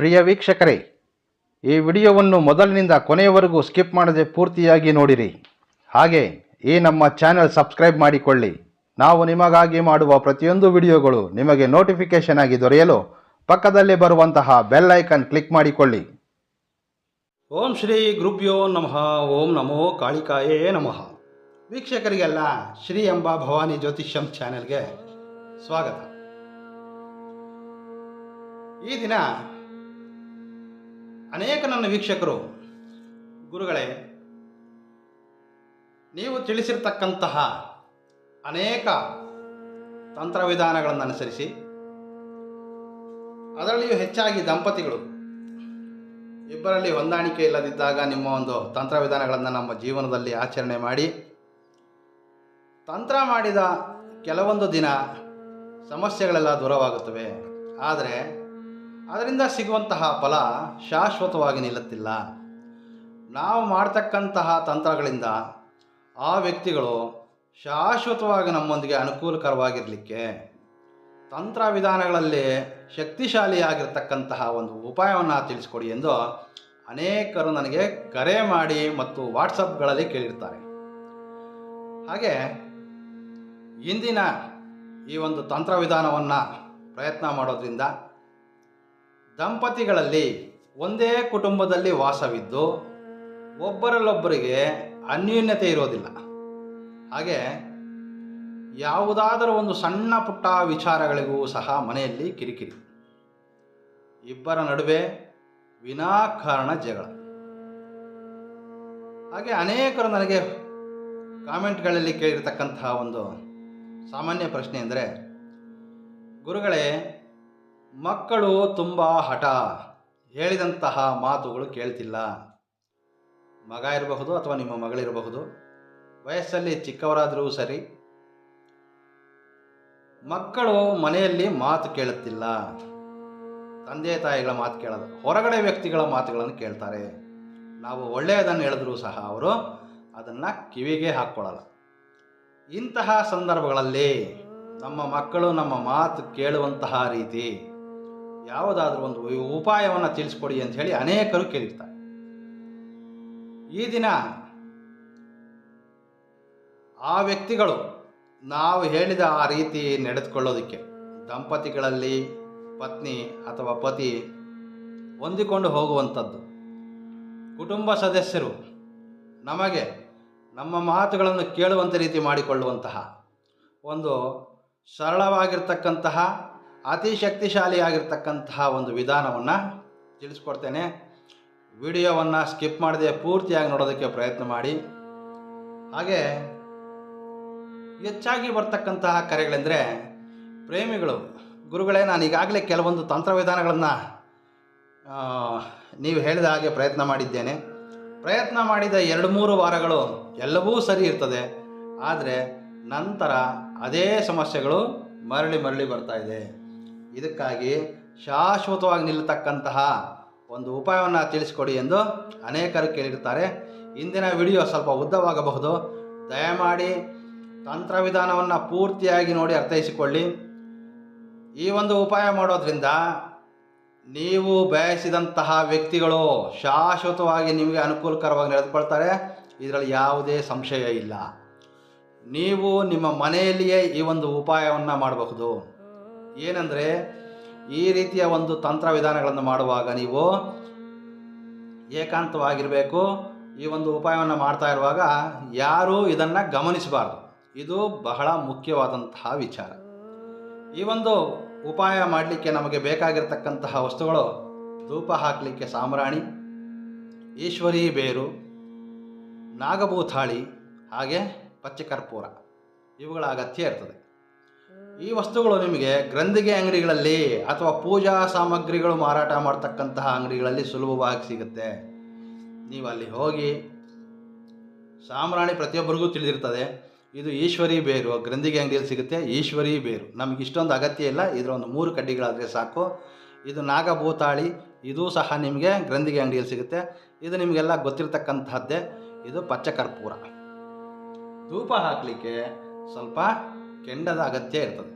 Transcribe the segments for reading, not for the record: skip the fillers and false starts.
ಪ್ರಿಯ ವೀಕ್ಷಕರೇ, ಈ ವಿಡಿಯೋವನ್ನು ಮೊದಲಿನಿಂದ ಕೊನೆಯವರೆಗೂ ಸ್ಕಿಪ್ ಮಾಡದೆ ಪೂರ್ತಿಯಾಗಿ ನೋಡಿರಿ. ಹಾಗೆ ಈ ನಮ್ಮ ಚಾನೆಲ್ ಸಬ್ಸ್ಕ್ರೈಬ್ ಮಾಡಿಕೊಳ್ಳಿ. ನಾವು ನಿಮಗಾಗಿ ಮಾಡುವ ಪ್ರತಿಯೊಂದು ವಿಡಿಯೋಗಳು ನಿಮಗೆ ನೋಟಿಫಿಕೇಶನ್ ಆಗಿ ದೊರೆಯಲು ಪಕ್ಕದಲ್ಲಿ ಬರುವಂತಹ ಬೆಲ್ ಐಕನ್ ಕ್ಲಿಕ್ ಮಾಡಿಕೊಳ್ಳಿ. ಓಂ ಶ್ರೀ ಗುರುಭ್ಯೋ ನಮಃ. ಓಂ ನಮೋ ಕಾಳಿಕಾಯೇ ನಮಃ. ವೀಕ್ಷಕರಿಗೆಲ್ಲ ಶ್ರೀ ಎಂಬ ಭವಾನಿ ಜ್ಯೋತಿಷ್ಯಂ ಚಾನೆಲ್ಗೆ ಸ್ವಾಗತ. ಈ ದಿನ ಅನೇಕ ನನ್ನ ವೀಕ್ಷಕರು, ಗುರುಗಳೇ, ನೀವು ತಿಳಿಸಿರ್ತಕ್ಕಂತಹ ಅನೇಕ ತಂತ್ರವಿಧಾನಗಳನ್ನು ಅನುಸರಿಸಿ, ಅದರಲ್ಲಿಯೂ ಹೆಚ್ಚಾಗಿ ದಂಪತಿಗಳು ಇಬ್ಬರಲ್ಲಿ ಹೊಂದಾಣಿಕೆ ಇಲ್ಲದಿದ್ದಾಗ ನಿಮ್ಮ ಒಂದು ತಂತ್ರವಿಧಾನಗಳನ್ನು ನಮ್ಮ ಜೀವನದಲ್ಲಿ ಆಚರಣೆ ಮಾಡಿ, ತಂತ್ರ ಮಾಡಿದ ಕೆಲವೊಂದು ದಿನ ಸಮಸ್ಯೆಗಳೆಲ್ಲ ದೂರವಾಗುತ್ತವೆ. ಆದರೆ ಅದರಿಂದ ಸಿಗುವಂತಹ ಫಲ ಶಾಶ್ವತವಾಗಿ ನಿಲ್ಲುತ್ತಿಲ್ಲ. ನಾವು ಮಾಡ್ತಕ್ಕಂತಹ ತಂತ್ರಗಳಿಂದ ಆ ವ್ಯಕ್ತಿಗಳು ಶಾಶ್ವತವಾಗಿ ನಮ್ಮೊಂದಿಗೆ ಅನುಕೂಲಕರವಾಗಿರಲಿಕ್ಕೆ ತಂತ್ರವಿಧಾನಗಳಲ್ಲಿ ಶಕ್ತಿಶಾಲಿಯಾಗಿರ್ತಕ್ಕಂತಹ ಒಂದು ಉಪಾಯವನ್ನು ತಿಳಿಸ್ಕೊಡಿ ಎಂದು ಅನೇಕರು ನನಗೆ ಕರೆ ಮಾಡಿ ಮತ್ತು ವಾಟ್ಸಪ್ಗಳಲ್ಲಿ ಕೇಳಿರ್ತಾರೆ. ಹಾಗೆ ಇಂದಿನ ಈ ಒಂದು ತಂತ್ರವಿಧಾನವನ್ನು ಪ್ರಯತ್ನ ಮಾಡೋದ್ರಿಂದ ದಂಪತಿಗಳಲ್ಲಿ ಒಂದೇ ಕುಟುಂಬದಲ್ಲಿ ವಾಸವಿದ್ದು ಒಬ್ಬರಲ್ಲೊಬ್ಬರಿಗೆ ಅನ್ಯೋನ್ಯತೆ ಇರೋದಿಲ್ಲ. ಹಾಗೆ ಯಾವುದಾದರೂ ಒಂದು ಸಣ್ಣ ಪುಟ್ಟ ವಿಚಾರಗಳಿಗೂ ಸಹ ಮನೆಯಲ್ಲಿ ಕಿರಿಕಿರಿ, ಇಬ್ಬರ ನಡುವೆ ವಿನಾಕಾರಣ ಜಗಳ. ಹಾಗೆ ಅನೇಕರು ನನಗೆ ಕಾಮೆಂಟ್ಗಳಲ್ಲಿ ಕೇಳಿರ್ತಕ್ಕಂತಹ ಒಂದು ಸಾಮಾನ್ಯ ಪ್ರಶ್ನೆ ಎಂದರೆ, ಗುರುಗಳೇ, ಮಕ್ಕಳು ತುಂಬ ಹಠ, ಹೇಳಿದಂತಹ ಮಾತುಗಳು ಕೇಳ್ತಿಲ್ಲ. ಮಗ ಇರಬಹುದು ಅಥವಾ ನಿಮ್ಮ ಮಗಳಿರಬಹುದು, ವಯಸ್ಸಲ್ಲಿ ಚಿಕ್ಕವರಾದರೂ ಸರಿ, ಮಕ್ಕಳು ಮನೆಯಲ್ಲಿ ಮಾತು ಕೇಳುತ್ತಿಲ್ಲ. ತಂದೆ ತಾಯಿಗಳ ಮಾತು ಕೇಳೋದು, ಹೊರಗಡೆ ವ್ಯಕ್ತಿಗಳ ಮಾತುಗಳನ್ನು ಕೇಳ್ತಾರೆ. ನಾವು ಒಳ್ಳೆಯದನ್ನು ಹೇಳಿದ್ರೂ ಸಹ ಅವರು ಅದನ್ನು ಕಿವಿಗೆ ಹಾಕ್ಕೊಳ್ಳಲ್ಲ. ಇಂತಹ ಸಂದರ್ಭಗಳಲ್ಲಿ ನಮ್ಮ ಮಕ್ಕಳು ನಮ್ಮ ಮಾತು ಕೇಳುವಂತಹ ರೀತಿ ಯಾವುದಾದ್ರೂ ಒಂದು ಉಪಾಯವನ್ನು ತಿಳಿಸ್ಕೊಡಿ ಅಂತ ಹೇಳಿ ಅನೇಕರು ಕೇಳಿರ್ತಾರೆ. ಈ ದಿನ ಆ ವ್ಯಕ್ತಿಗಳು ನಾವು ಹೇಳಿದ ಆ ರೀತಿ ನಡೆದುಕೊಳ್ಳೋದಕ್ಕೆ, ದಂಪತಿಗಳಲ್ಲಿ ಪತ್ನಿ ಅಥವಾ ಪತಿ ಹೊಂದಿಕೊಂಡು ಹೋಗುವಂಥದ್ದು, ಕುಟುಂಬ ಸದಸ್ಯರು ನಮಗೆ ನಮ್ಮ ಮಾತುಗಳನ್ನು ಕೇಳುವಂಥ ರೀತಿ ಮಾಡಿಕೊಳ್ಳುವಂತಹ ಒಂದು ಸರಳವಾಗಿರ್ತಕ್ಕಂತಹ ಅತಿ ಶಕ್ತಿಶಾಲಿಯಾಗಿರ್ತಕ್ಕಂತಹ ಒಂದು ವಿಧಾನವನ್ನು ತಿಳಿಸ್ಕೊಡ್ತೇನೆ. ವಿಡಿಯೋವನ್ನು ಸ್ಕಿಪ್ ಮಾಡದೆ ಪೂರ್ತಿಯಾಗಿ ನೋಡೋದಕ್ಕೆ ಪ್ರಯತ್ನ ಮಾಡಿ. ಹಾಗೆ ಹೆಚ್ಚಾಗಿ ಬರ್ತಕ್ಕಂತಹ ಕರೆಗಳೆಂದರೆ ಪ್ರೇಮಿಗಳು, ಗುರುಗಳೇ, ನಾನು ಈಗಾಗಲೇ ಕೆಲವೊಂದು ತಂತ್ರವಿಧಾನಗಳನ್ನು ನೀವು ಹೇಳಿದ ಹಾಗೆ ಪ್ರಯತ್ನ ಮಾಡಿದ್ದೇನೆ. ಪ್ರಯತ್ನ ಮಾಡಿದ 2-3 ವಾರಗಳು ಎಲ್ಲವೂ ಸರಿ ಇರ್ತದೆ, ಆದರೆ ನಂತರ ಅದೇ ಸಮಸ್ಯೆಗಳು ಮರಳಿ ಬರ್ತಾ ಇದೆ. ಇದಕ್ಕಾಗಿ ಶಾಶ್ವತವಾಗಿ ನಿಲ್ಲತಕ್ಕಂತಹ ಒಂದು ಉಪಾಯವನ್ನು ತಿಳಿಸ್ಕೊಡಿ ಎಂದು ಅನೇಕರು ಕೇಳಿರ್ತಾರೆ. ಇಂದಿನ ವಿಡಿಯೋ ಸ್ವಲ್ಪ ಉದ್ದವಾಗಬಹುದು. ದಯಮಾಡಿ ತಂತ್ರವಿಧಾನವನ್ನು ಪೂರ್ತಿಯಾಗಿ ನೋಡಿ ಅರ್ಥೈಸಿಕೊಳ್ಳಿ. ಈ ಒಂದು ಉಪಾಯ ಮಾಡೋದ್ರಿಂದ ನೀವು ಬಯಸಿದಂತಹ ವ್ಯಕ್ತಿಗಳು ಶಾಶ್ವತವಾಗಿ ನಿಮಗೆ ಅನುಕೂಲಕರವಾಗಿ ನಡೆದುಕೊಳ್ತಾರೆ. ಇದರಲ್ಲಿ ಯಾವುದೇ ಸಂಶಯ ಇಲ್ಲ. ನೀವು ನಿಮ್ಮ ಮನೆಯಲ್ಲಿಯೇ ಈ ಒಂದು ಉಪಾಯವನ್ನು ಮಾಡಬಹುದು. ಏನೆಂದರೆ, ಈ ರೀತಿಯ ಒಂದು ತಂತ್ರವಿಧಾನಗಳನ್ನು ಮಾಡುವಾಗ ನೀವು ಏಕಾಂತವಾಗಿರಬೇಕು. ಈ ಒಂದು ಉಪಾಯವನ್ನು ಮಾಡ್ತಾ ಇರುವಾಗ ಯಾರೂ ಇದನ್ನು ಗಮನಿಸಬಾರ್ದು. ಇದು ಬಹಳ ಮುಖ್ಯವಾದಂತಹ ವಿಚಾರ. ಈ ಒಂದು ಉಪಾಯ ಮಾಡಲಿಕ್ಕೆ ನಮಗೆ ಬೇಕಾಗಿರ್ತಕ್ಕಂತಹ ವಸ್ತುಗಳು: ಧೂಪ ಹಾಕಲಿಕ್ಕೆ ಸಾಂಬ್ರಾಣಿ, ಈಶ್ವರಿ ಬೇರು, ನಾಗಭೂತಾಳಿ, ಹಾಗೆ ಪಚ್ಚಕರ್ಪೂರ, ಇವುಗಳ ಅಗತ್ಯ ಇರ್ತದೆ. ಈ ವಸ್ತುಗಳು ನಿಮಗೆ ಗ್ರಂಥಿಗೆ ಅಂಗಡಿಗಳಲ್ಲಿ ಅಥವಾ ಪೂಜಾ ಸಾಮಗ್ರಿಗಳು ಮಾರಾಟ ಮಾಡ್ತಕ್ಕಂತಹ ಅಂಗಡಿಗಳಲ್ಲಿ ಸುಲಭವಾಗಿ ಸಿಗುತ್ತೆ. ನೀವು ಅಲ್ಲಿ ಹೋಗಿ, ಸಾಂಬ್ರಾಣಿ ಪ್ರತಿಯೊಬ್ಬರಿಗೂ ತಿಳಿದಿರ್ತದೆ. ಇದು ಈಶ್ವರಿ ಬೇರು ಗ್ರಂಥಿಗೆ ಅಂಗಡಿಯಲ್ಲಿ ಸಿಗುತ್ತೆ. ಈಶ್ವರಿ ಬೇರು ನಮಗೆ ಇಷ್ಟೊಂದು ಅಗತ್ಯ ಇಲ್ಲ, ಇದರ ಒಂದು 3 ಕಡ್ಡಿಗಳಾದರೆ ಸಾಕು. ಇದು ನಾಗಭೂತಾಳಿ, ಇದೂ ಸಹ ನಿಮಗೆ ಗ್ರಂಥಿಗೆ ಅಂಗಡಿಯಲ್ಲಿ ಸಿಗುತ್ತೆ. ಇದು ನಿಮಗೆಲ್ಲ ಗೊತ್ತಿರತಕ್ಕಂತಹದ್ದೇ. ಇದು ಪಚ್ಚಕರ್ಪೂರ. ಧೂಪ ಹಾಕಲಿಕ್ಕೆ ಸ್ವಲ್ಪ ಕೆಂಡದ ಅಗತ್ಯ ಇರ್ತದೆ.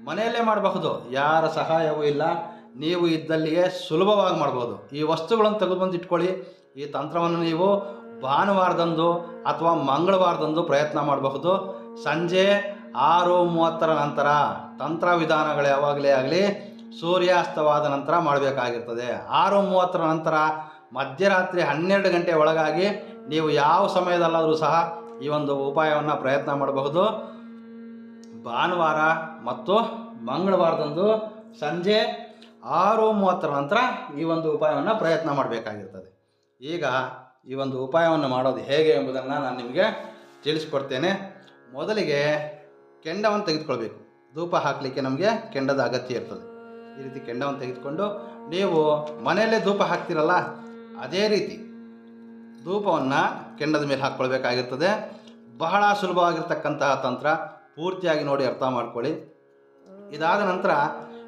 ಮನೆಯಲ್ಲೇ ಮಾಡಬಹುದು, ಯಾರ ಸಹಾಯವೂ ಇಲ್ಲ. ನೀವು ಇದ್ದಲ್ಲಿಯೇ ಸುಲಭವಾಗಿ ಮಾಡ್ಬೋದು. ಈ ವಸ್ತುಗಳನ್ನು ತೆಗೆದುಬಂದು ಇಟ್ಕೊಳ್ಳಿ. ಈ ತಂತ್ರವನ್ನು ನೀವು ಭಾನುವಾರದಂದು ಅಥವಾ ಮಂಗಳವಾರದಂದು ಪ್ರಯತ್ನ ಮಾಡಬಹುದು. ಸಂಜೆ 6:30 ನಂತರ ತಂತ್ರ ವಿಧಾನಗಳು ಯಾವಾಗಲೇ ಆಗಲಿ ಸೂರ್ಯಾಸ್ತವಾದ ನಂತರ ಮಾಡಬೇಕಾಗಿರ್ತದೆ. 6:30 ನಂತರ ಮಧ್ಯರಾತ್ರಿ 12 ಗಂಟೆ ಒಳಗಾಗಿ ನೀವು ಯಾವ ಸಮಯದಲ್ಲಾದರೂ ಸಹ ಈ ಒಂದು ಉಪಾಯವನ್ನು ಪ್ರಯತ್ನ ಮಾಡಬಹುದು. ಭಾನುವಾರ ಮತ್ತು ಮಂಗಳವಾರದಂದು ಸಂಜೆ 6:30 ನಂತರ ಈ ಒಂದು ಉಪಾಯವನ್ನು ಪ್ರಯತ್ನ ಮಾಡಬೇಕಾಗಿರ್ತದೆ. ಈಗ ಈ ಒಂದು ಉಪಾಯವನ್ನು ಮಾಡೋದು ಹೇಗೆ ಎಂಬುದನ್ನು ನಾನು ನಿಮಗೆ ತಿಳಿಸ್ಕೊಡ್ತೇನೆ. ಮೊದಲಿಗೆ ಕೆಂಡವನ್ನು ತೆಗೆದುಕೊಳ್ಬೇಕು. ಧೂಪ ಹಾಕಲಿಕ್ಕೆ ನಮಗೆ ಕೆಂಡದ ಅಗತ್ಯ ಇರ್ತದೆ. ಈ ರೀತಿ ಕೆಂಡವನ್ನು ತೆಗೆದುಕೊಂಡು ನೀವು ಮನೆಯಲ್ಲೇ ಧೂಪ ಹಾಕ್ತಿರಲ್ಲ, ಅದೇ ರೀತಿ ಧೂಪವನ್ನು ಕೆಂಡದ ಮೇಲೆ ಹಾಕ್ಕೊಳ್ಬೇಕಾಗಿರ್ತದೆ. ಬಹಳ ಸುಲಭವಾಗಿರ್ತಕ್ಕಂತಹ ತಂತ್ರ, ಪೂರ್ತಿಯಾಗಿ ನೋಡಿ ಅರ್ಥ ಮಾಡ್ಕೊಳ್ಳಿ. ಇದಾದ ನಂತರ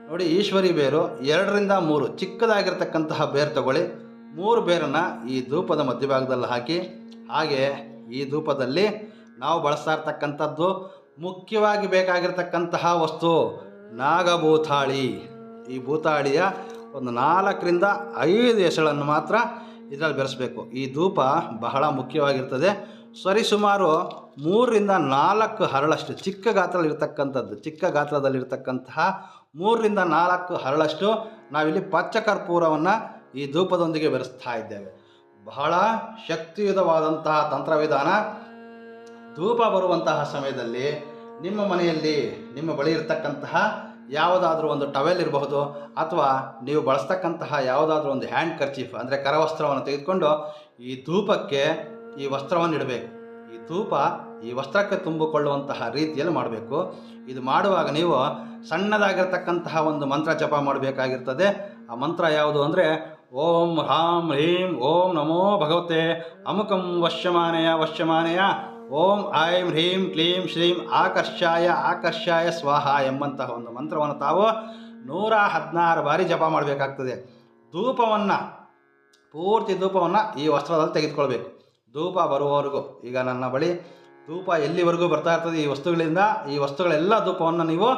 ನೋಡಿ, ಈಶ್ವರಿ ಬೇರು 2 ರಿಂದ 3 ಚಿಕ್ಕದಾಗಿರ್ತಕ್ಕಂತಹ ಬೇರು ತಗೊಳ್ಳಿ. 3 ಬೇರನ್ನು ಈ ಧೂಪದ ಮಧ್ಯಭಾಗದಲ್ಲಿ ಹಾಕಿ, ಹಾಗೆ ಈ ಧೂಪದಲ್ಲಿ ನಾವು ಬಳಸ್ತಾ ಇರ್ತಕ್ಕಂಥದ್ದು ಮುಖ್ಯವಾಗಿ ಬೇಕಾಗಿರ್ತಕ್ಕಂತಹ ವಸ್ತು ನಾಗಭೂತಾಳಿ. ಈ ಭೂತಾಳಿಯ ಒಂದು 4 ರಿಂದ 5 ಎಸಳನ್ನು ಮಾತ್ರ ಇದರಲ್ಲಿ ಬೆರೆಸಬೇಕು. ಈ ಧೂಪ ಬಹಳ ಮುಖ್ಯವಾಗಿರ್ತದೆ. ಸರಿಸುಮಾರು 3 ರಿಂದ 4 ಹರಳಷ್ಟು ಚಿಕ್ಕ ಗಾತ್ರದಲ್ಲಿರ್ತಕ್ಕಂತಹ 3 ರಿಂದ 4 ಹರಳಷ್ಟು ನಾವಿಲ್ಲಿ ಪಚ್ಚಕರ್ಪೂರವನ್ನು ಈ ಧೂಪದೊಂದಿಗೆ ಬೆರೆಸ್ತಾ ಇದ್ದೇವೆ. ಬಹಳ ಶಕ್ತಿಯುತವಾದಂತಹ ತಂತ್ರವಿಧಾನ. ಧೂಪ ಬರುವಂತಹ ಸಮಯದಲ್ಲಿ ನಿಮ್ಮ ಮನೆಯಲ್ಲಿ ನಿಮ್ಮ ಬಳಿ ಇರತಕ್ಕಂತಹ ಯಾವುದಾದ್ರೂ ಒಂದು ಟವೆಲ್ ಇರಬಹುದು, ಅಥವಾ ನೀವು ಬಳಸ್ತಕ್ಕಂತಹ ಯಾವುದಾದ್ರೂ ಒಂದು ಹ್ಯಾಂಡ್ ಕರ್ಚೀಫ್ ಅಂದರೆ ಕರವಸ್ತ್ರವನ್ನು ತೆಗೆದುಕೊಂಡು ಈ ಧೂಪಕ್ಕೆ ಈ ವಸ್ತ್ರವನ್ನು ಇಡಬೇಕು. ಈ ಧೂಪ ಈ ವಸ್ತ್ರಕ್ಕೆ ತುಂಬಿಕೊಳ್ಳುವಂತಹ ರೀತಿಯಲ್ಲಿ ಮಾಡಬೇಕು. ಇದು ಮಾಡುವಾಗ ನೀವು ಸಣ್ಣದಾಗಿರ್ತಕ್ಕಂತಹ ಒಂದು ಮಂತ್ರ ಜಪ ಮಾಡಬೇಕಾಗಿರ್ತದೆ. ಆ ಮಂತ್ರ ಯಾವುದು ಅಂದರೆ ಓಂ ಹ್ರಾಂ ಹ್ರೀಂ ಓಂ ನಮೋ ಭಗವತೆ ಅಮುಕಂ ವಶ್ಯಮಾನೆಯ ಓಂ ಐಂ ಹ್ರೀಂ ಕ್ಲೀಂ ಶ್ರೀಂ ಆಕರ್ಷಾಯ ಸ್ವಾಹ ಎಂಬಂತಹ ಒಂದು ಮಂತ್ರವನ್ನು ತಾವು 116 ಬಾರಿ ಜಪ ಮಾಡಬೇಕಾಗ್ತದೆ. ಪೂರ್ತಿ ಧೂಪವನ್ನು ಈ ವಸ್ತ್ರದಲ್ಲಿ ತೆಗೆದುಕೊಳ್ಬೇಕು. ಧೂಪ ಬರುವವರೆಗೂ. ಈಗ ನನ್ನ ಬಳಿ ಧೂಪ ಎಲ್ಲಿವರೆಗೂ ಬರ್ತಾ ಇರ್ತದೆ ಈ ವಸ್ತುಗಳೆಲ್ಲ ಧೂಪವನ್ನು ನೀವು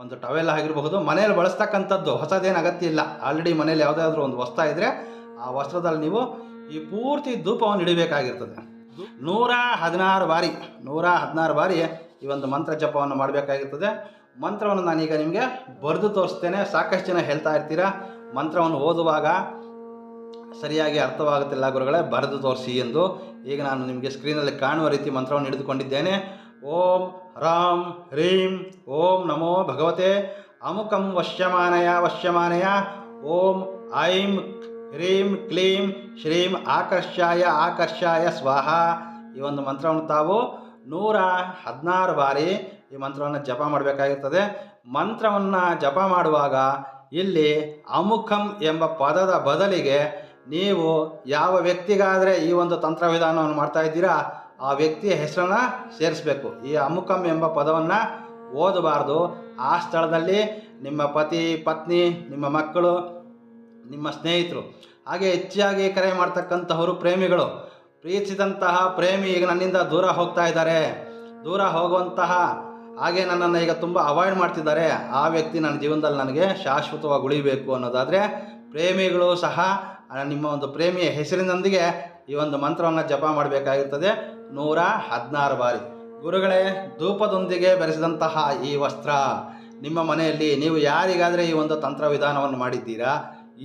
ಒಂದು ಟವೆಲ್ ಆಗಿರಬಹುದು, ಮನೆಯಲ್ಲಿ ಬಳಸ್ತಕ್ಕಂಥದ್ದು ಹೊಸದೇನು ಅಗತ್ಯ ಇಲ್ಲ. ಆಲ್ರೆಡಿ ಮನೇಲಿ ಯಾವುದಾದ್ರೂ ಒಂದು ವಸ್ತ್ರ ಇದ್ದರೆ ಆ ವಸ್ತ್ರದಲ್ಲಿ ನೀವು ಈ ಪೂರ್ತಿ ಧೂಪವನ್ನು ಇಡಬೇಕಾಗಿರ್ತದೆ. 116 ಬಾರಿ ಈ ಒಂದು ಮಂತ್ರ ಜಪವನ್ನು ಮಾಡಬೇಕಾಗಿರ್ತದೆ. ಮಂತ್ರವನ್ನು ನಾನೀಗ ನಿಮಗೆ ಬರೆದು ತೋರಿಸ್ತೇನೆ. ಸಾಕಷ್ಟು ಜನ ಹೇಳ್ತಾ ಇರ್ತೀರ ಮಂತ್ರವನ್ನು ಓದುವಾಗ ಸರಿಯಾಗಿ ಅರ್ಥವಾಗುತ್ತಿಲ್ಲ ಗುರುಗಳೇ, ಬರೆದು ತೋರಿಸಿ ಎಂದು. ಈಗ ನಾನು ನಿಮಗೆ ಸ್ಕ್ರೀನಲ್ಲಿ ಕಾಣುವ ರೀತಿ ಮಂತ್ರವನ್ನು ಹಿಡಿದುಕೊಂಡಿದ್ದೇನೆ. ಓಂ ಹ್ರಾಂ ಹ್ರೀಂ ಓಂ ನಮೋ ಭಗವತೆ ಅಮುಕಂ ವಶ್ಯಮಾನಯ ಓಂ ಐಂ ಹ್ರೀಂ ಕ್ಲೀಂ ಶ್ರೀಂ ಆಕರ್ಷಾಯ ಸ್ವಾಹ. ಈ ಒಂದು ಮಂತ್ರವನ್ನು ತಾವು 116 ಬಾರಿ ಈ ಮಂತ್ರವನ್ನು ಜಪ ಮಾಡಬೇಕಾಗಿರ್ತದೆ. ಮಂತ್ರವನ್ನು ಜಪ ಮಾಡುವಾಗ ಇಲ್ಲಿ ಅಮುಖಂ ಎಂಬ ಪದದ ಬದಲಿಗೆ ನೀವು ಯಾವ ವ್ಯಕ್ತಿಗಾದರೆ ಈ ಒಂದು ತಂತ್ರವಿಧಾನವನ್ನು ಮಾಡ್ತಾ ಇದ್ದೀರಾ ಆ ವ್ಯಕ್ತಿಯ ಹೆಸರನ್ನು ಸೇರಿಸಬೇಕು. ಈ ಅಮುಖಂ ಎಂಬ ಪದವನ್ನು ಓದಬಾರ್ದು. ಆ ಸ್ಥಳದಲ್ಲಿ ನಿಮ್ಮ ಪತಿ ಪತ್ನಿ, ನಿಮ್ಮ ಮಕ್ಕಳು, ನಿಮ್ಮ ಸ್ನೇಹಿತರು, ಹಾಗೆ ಹೆಚ್ಚಾಗಿ ಕರೆ ಮಾಡ್ತಕ್ಕಂತಹವರು ಪ್ರೇಮಿಗಳು, ಪ್ರೀತಿಸಿದಂತಹ ಪ್ರೇಮಿ ಈಗ ನನ್ನಿಂದ ದೂರ ಹೋಗ್ತಾ ಇದ್ದಾರೆ, ದೂರ ಹೋಗುವಂತಹ ಹಾಗೆ ನನ್ನನ್ನು ಈಗ ತುಂಬ ಅವಾಯ್ಡ್ ಮಾಡ್ತಿದ್ದಾರೆ, ಆ ವ್ಯಕ್ತಿ ನನ್ನ ಜೀವನದಲ್ಲಿ ನನಗೆ ಶಾಶ್ವತವಾಗಿ ಉಳಿಬೇಕು ಅನ್ನೋದಾದರೆ ಪ್ರೇಮಿಗಳು ಸಹ ನಿಮ್ಮ ಒಂದು ಪ್ರೇಮಿಯ ಹೆಸರಿನೊಂದಿಗೆ ಈ ಒಂದು ಮಂತ್ರವನ್ನು ಜಪ ಮಾಡಬೇಕಾಗಿರ್ತದೆ 116 ಬಾರಿ. ಗುರುಗಳೇ, ಧೂಪದೊಂದಿಗೆ ಬೆರೆಸಿದಂತಹ ಈ ವಸ್ತ್ರ ನಿಮ್ಮ ಮನೆಯಲ್ಲಿ ನೀವು ಯಾರಿಗಾದರೆ ಈ ಒಂದು ತಂತ್ರ ವಿಧಾನವನ್ನು ಮಾಡಿದ್ದೀರಾ,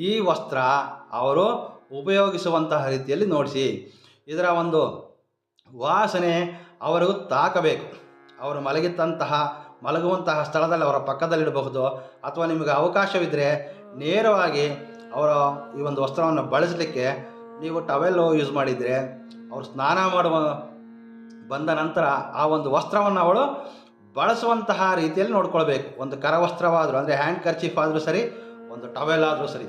ಈ ವಸ್ತ್ರ ಅವರು ಉಪಯೋಗಿಸುವಂತಹ ರೀತಿಯಲ್ಲಿ ನೋಡಿಸಿ. ಇದರ ಒಂದು ವಾಸನೆ ಅವರಿಗೂ ತಾಕಬೇಕು. ಅವರು ಮಲಗುವಂತಹ ಸ್ಥಳದಲ್ಲಿ ಅವರ ಪಕ್ಕದಲ್ಲಿಡಬಹುದು, ಅಥವಾ ನಿಮಗೆ ಅವಕಾಶವಿದ್ದರೆ ನೇರವಾಗಿ ಅವರ ಈ ಒಂದು ವಸ್ತ್ರವನ್ನು ಬಳಸಲಿಕ್ಕೆ ನೀವು ಟವೆಲ್ ಯೂಸ್ ಮಾಡಿದರೆ ಅವರು ಸ್ನಾನ ಮಾಡುವ ಬಂದ ನಂತರ ಆ ಒಂದು ವಸ್ತ್ರವನ್ನು ಅವಳು ಬಳಸುವಂತಹ ರೀತಿಯಲ್ಲಿ ನೋಡ್ಕೊಳ್ಬೇಕು. ಒಂದು ಕರವಸ್ತ್ರವಾದರೂ ಅಂದರೆ ಹ್ಯಾಂಡ್ ಕರ್ಚೀಫ್ ಆದರೂ ಸರಿ, ಒಂದು ಟವೆಲ್ ಆದರೂ ಸರಿ.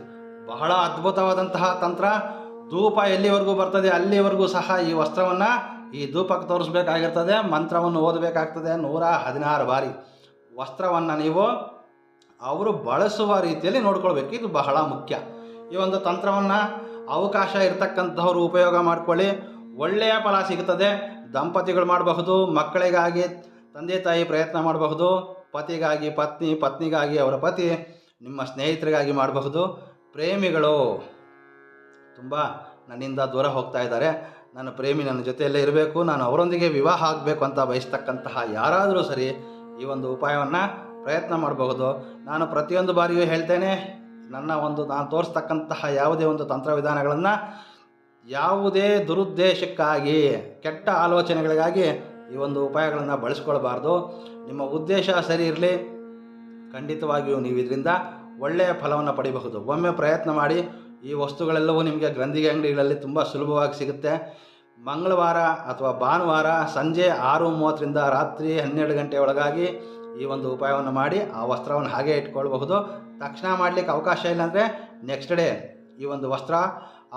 ಬಹಳ ಅದ್ಭುತವಾದಂತಹ ತಂತ್ರ. ಧೂಪ ಎಲ್ಲಿವರೆಗೂ ಬರ್ತದೆ ಅಲ್ಲಿವರೆಗೂ ಸಹ ಈ ವಸ್ತ್ರವನ್ನು ಈ ಧೂಪಕ್ಕೆ ತೋರಿಸ್ಬೇಕಾಗಿರ್ತದೆ. ಮಂತ್ರವನ್ನು ಓದಬೇಕಾಗ್ತದೆ 116 ಬಾರಿ. ವಸ್ತ್ರವನ್ನು ನೀವು ಅವರು ಬಳಸುವ ರೀತಿಯಲ್ಲಿ ನೋಡ್ಕೊಳ್ಬೇಕು. ಇದು ಬಹಳ ಮುಖ್ಯ. ಈ ಒಂದು ತಂತ್ರವನ್ನು ಅವಕಾಶ ಇರತಕ್ಕಂಥವ್ರು ಉಪಯೋಗ ಮಾಡಿಕೊಳ್ಳಿ, ಒಳ್ಳೆಯ ಫಲ ಸಿಗುತ್ತದೆ. ದಂಪತಿಗಳು ಮಾಡಬಹುದು, ಮಕ್ಕಳಿಗಾಗಿ ತಂದೆ ತಾಯಿ ಪ್ರಯತ್ನ ಮಾಡಬಹುದು, ಪತಿಗಾಗಿ ಪತ್ನಿ, ಪತ್ನಿಗಾಗಿ ಅವರ ಪತಿ, ನಿಮ್ಮ ಸ್ನೇಹಿತರಿಗಾಗಿ ಮಾಡಬಹುದು. ಪ್ರೇಮಿಗಳು ತುಂಬ ನನ್ನಿಂದ ದೂರ ಹೋಗ್ತಾ ಇದ್ದಾರೆ, ನನ್ನ ಪ್ರೇಮಿ ನನ್ನ ಜೊತೆಯಲ್ಲೇ ಇರಬೇಕು, ನಾನು ಅವರೊಂದಿಗೆ ವಿವಾಹ ಆಗಬೇಕು ಅಂತ ಬಯಸ್ತಕ್ಕಂತಹ ಯಾರಾದರೂ ಸರಿ ಈ ಒಂದು ಉಪಾಯವನ್ನು ಪ್ರಯತ್ನ ಮಾಡಬಹುದು. ನಾನು ಪ್ರತಿಯೊಂದು ಬಾರಿಯೂ ಹೇಳ್ತೇನೆ, ನಾನು ತೋರಿಸ್ತಕ್ಕಂತಹ ಯಾವುದೇ ಒಂದು ತಂತ್ರವಿಧಾನಗಳನ್ನು ಯಾವುದೇ ದುರುದ್ದೇಶಕ್ಕಾಗಿ, ಕೆಟ್ಟ ಆಲೋಚನೆಗಳಿಗಾಗಿ ಈ ಒಂದು ಉಪಾಯಗಳನ್ನು ಬಳಸ್ಕೊಳ್ಬಾರ್ದು. ನಿಮ್ಮ ಉದ್ದೇಶ ಸರಿ ಇರಲಿ, ಖಂಡಿತವಾಗಿಯೂ ನೀವು ಇದರಿಂದ ಒಳ್ಳೆಯ ಫಲವನ್ನು ಪಡಿಬಹುದು. ಒಮ್ಮೆ ಪ್ರಯತ್ನ ಮಾಡಿ. ಈ ವಸ್ತುಗಳೆಲ್ಲವೂ ನಿಮಗೆ ಗ್ರಂಥಿಗೆ ಅಂಗಡಿಗಳಲ್ಲಿ ತುಂಬ ಸುಲಭವಾಗಿ ಸಿಗುತ್ತೆ. ಮಂಗಳವಾರ ಅಥವಾ ಭಾನುವಾರ ಸಂಜೆ 6:30ರಿಂದ ರಾತ್ರಿ 12 ಗಂಟೆ ಒಳಗಾಗಿ ಈ ಒಂದು ಉಪಾಯವನ್ನು ಮಾಡಿ ಆ ವಸ್ತ್ರವನ್ನು ಹಾಗೆ ಇಟ್ಕೊಳ್ಬಹುದು. ತಕ್ಷಣ ಮಾಡಲಿಕ್ಕೆ ಅವಕಾಶ ಇಲ್ಲಾಂದರೆ ನೆಕ್ಸ್ಟ್ ಡೇ ಈ ಒಂದು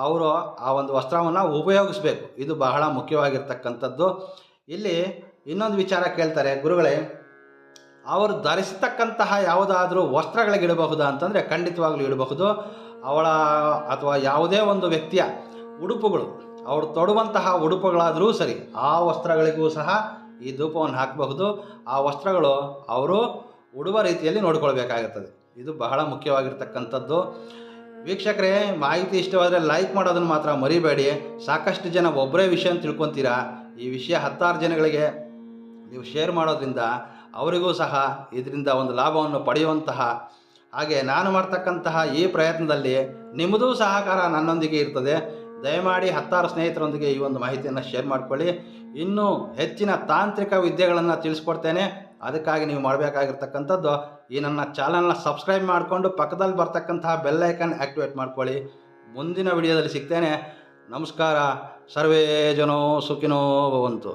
ಅವರು ಆ ಒಂದು ವಸ್ತ್ರವನ್ನು ಉಪಯೋಗಿಸ್ಬೇಕು. ಇದು ಬಹಳ ಮುಖ್ಯವಾಗಿರ್ತಕ್ಕಂಥದ್ದು. ಇಲ್ಲಿ ಇನ್ನೊಂದು ವಿಚಾರ ಕೇಳ್ತಾರೆ, ಗುರುಗಳೇ ಅವರು ಧರಿಸತಕ್ಕಂತಹ ಯಾವುದಾದ್ರೂ ವಸ್ತ್ರಗಳಿಗೆ ಇಡಬಹುದಾ ಅಂತಂದರೆ ಖಂಡಿತವಾಗ್ಲೂ ಇಡಬಹುದು. ಅವಳ ಅಥವಾ ಯಾವುದೇ ಒಂದು ವ್ಯಕ್ತಿಯ ಉಡುಪುಗಳು, ಅವರು ತೊಡುವಂತಹ ಉಡುಪುಗಳಾದರೂ ಸರಿ, ಆ ವಸ್ತ್ರಗಳಿಗೂ ಸಹ ಈ ಧೂಪವನ್ನು ಹಾಕಬಹುದು. ಆ ವಸ್ತ್ರಗಳು ಅವರು ಉಡುವ ರೀತಿಯಲ್ಲಿ ನೋಡ್ಕೊಳ್ಬೇಕಾಗುತ್ತದೆ. ಇದು ಬಹಳ ಮುಖ್ಯವಾಗಿರ್ತಕ್ಕಂಥದ್ದು. ವೀಕ್ಷಕರೇ, ಮಾಹಿತಿ ಇಷ್ಟವಾದರೆ ಲೈಕ್ ಮಾಡೋದನ್ನು ಮಾತ್ರ ಮರಿಬೇಡಿ. ಸಾಕಷ್ಟು ಜನ ಒಬ್ಬರೇ ವಿಷಯ ತಿಳ್ಕೊತೀರಾ. ಈ ವಿಷಯ 10 ಜನಗಳಿಗೆ ನೀವು ಶೇರ್ ಮಾಡೋದ್ರಿಂದ ಅವರಿಗೂ ಸಹ ಇದರಿಂದ ಒಂದು ಲಾಭವನ್ನು ಪಡೆಯುವಂತಹ, ಹಾಗೆ ನಾನು ಮಾಡ್ತಕ್ಕಂತಹ ಈ ಪ್ರಯತ್ನದಲ್ಲಿ ನಿಮ್ಮದೂ ಸಹಕಾರ ನನ್ನೊಂದಿಗೆ ಇರ್ತದೆ. ದಯಮಾಡಿ 10 ಸ್ನೇಹಿತರೊಂದಿಗೆ ಈ ಒಂದು ಮಾಹಿತಿಯನ್ನು ಶೇರ್ ಮಾಡಿಕೊಳ್ಳಿ. ಇನ್ನೂ ಹೆಚ್ಚಿನ ತಾಂತ್ರಿಕ ವಿದ್ಯೆಗಳನ್ನು ತಿಳಿಸ್ಕೊಡ್ತೇನೆ. ಅದಕ್ಕಾಗಿ ನೀವು ಮಾಡಬೇಕಾಗಿರ್ತಕ್ಕಂಥದ್ದು ಈ ನನ್ನ ಚಾನಲ್ನ ಸಬ್ಸ್ಕ್ರೈಬ್ ಮಾಡಿಕೊಂಡು ಪಕ್ಕದಲ್ಲಿ ಬರ್ತಕ್ಕಂತಹ ಬೆಲ್ ಐಕನ್ ಆ್ಯಕ್ಟಿವೇಟ್ ಮಾಡ್ಕೊಳ್ಳಿ. ಮುಂದಿನ ವಿಡಿಯೋದಲ್ಲಿ ಸಿಗ್ತೇನೆ. ನಮಸ್ಕಾರ. ಸರ್ವೇ ಜನೋ ಸುಖಿನೋ ಭವಂತು.